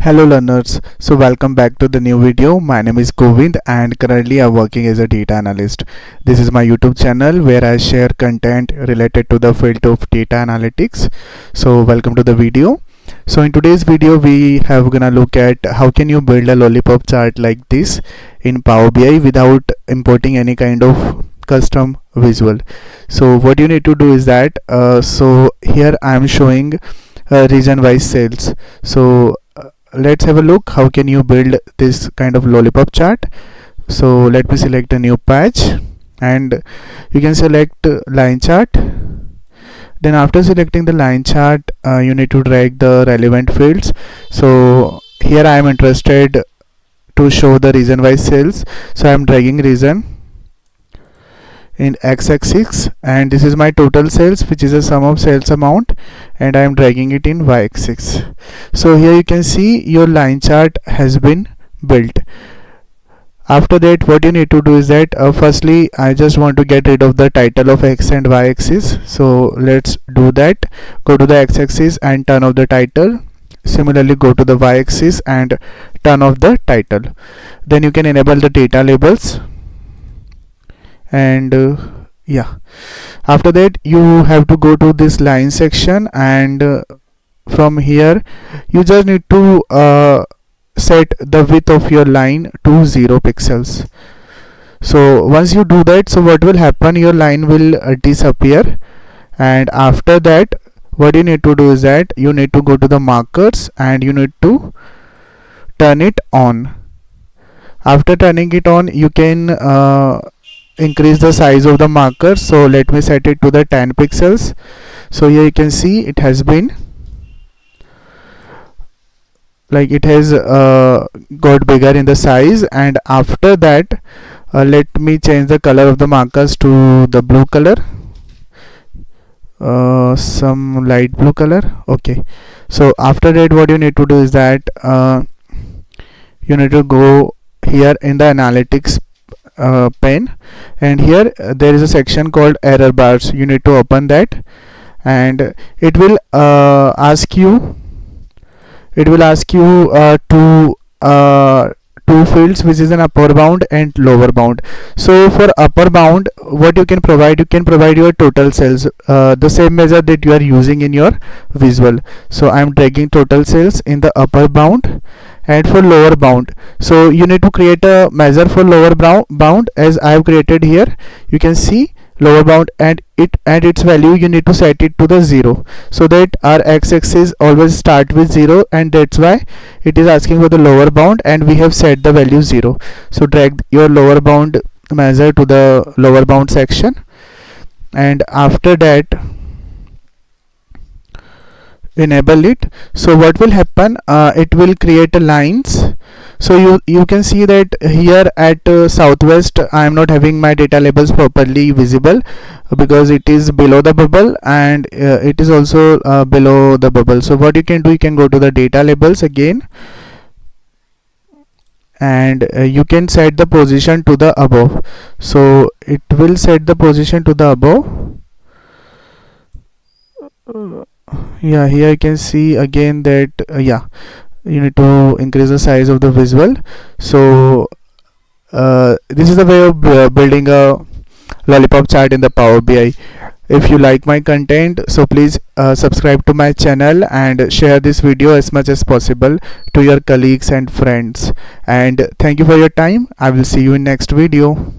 Hello learners, so welcome back to the new video. My name is Govind and currently I'm working as a data analyst. This is my YouTube channel where I share content related to the field of data analytics. So welcome to the video. So in today's video we have gonna look at how can you build a lollipop chart like this in Power BI without importing any kind of custom visual. So what you need to do is that so here I am showing region wise sales. So let's have a look how can you build this kind of lollipop chart. So let me select a new patch and you can select line chart. Then after selecting the line chart you need to drag the relevant fields. So here I am interested to show the region wise sales, so I am dragging region in x-axis and this is my total sales, which is a sum of sales amount, and I am dragging it in y-axis. So here you can see your line chart has been built. After that what you need to do is that firstly I just want to get rid of the title of x and y axis, so let's do that. Go to the x-axis and turn off the title. Similarly go to the y-axis and turn off the title. Then you can enable the data labels and yeah, after that you have to go to this line section and from here you just need to set the width of your line to 0 pixels. So once you do that, so what will happen, your line will disappear, and after that what you need to do is that you need to go to the markers and you need to turn it on. After turning it on you can increase the size of the marker. So let me set it to the 10 pixels. So here you can see it has been like it has got bigger in the size, and after that let me change the color of the markers to the blue color, some light blue color. Okay, so after that what you need to do is that you need to go here in the analytics pane, and here there is a section called error bars. You need to open that and it will ask you two fields, which is an upper bound and lower bound. So for upper bound what you can provide your total sales, the same measure that you are using in your visual. So I am dragging total sales in the upper bound. And for lower bound, so you need to create a measure for lower bound, as I have created here. You can see lower bound, and its value you need to set it to the 0, so that our x-axis always start with 0, and that's why it is asking for the lower bound and we have set the value 0. So drag your lower bound measure to the lower bound section, and after that enable it. So what will happen, it will create lines. So you can see that here at southwest I am not having my data labels properly visible because it is below the bubble, and it is also below the bubble. So what you can do, you can go to the data labels again and you can set the position to the above. So it will set the position to the above. Yeah, here you can see again that yeah, you need to increase the size of the visual. So this is the way of building a lollipop chart in the Power BI. If you like my content, so please subscribe to my channel and share this video as much as possible to your colleagues and friends. And thank you for your time. I will see you in next video.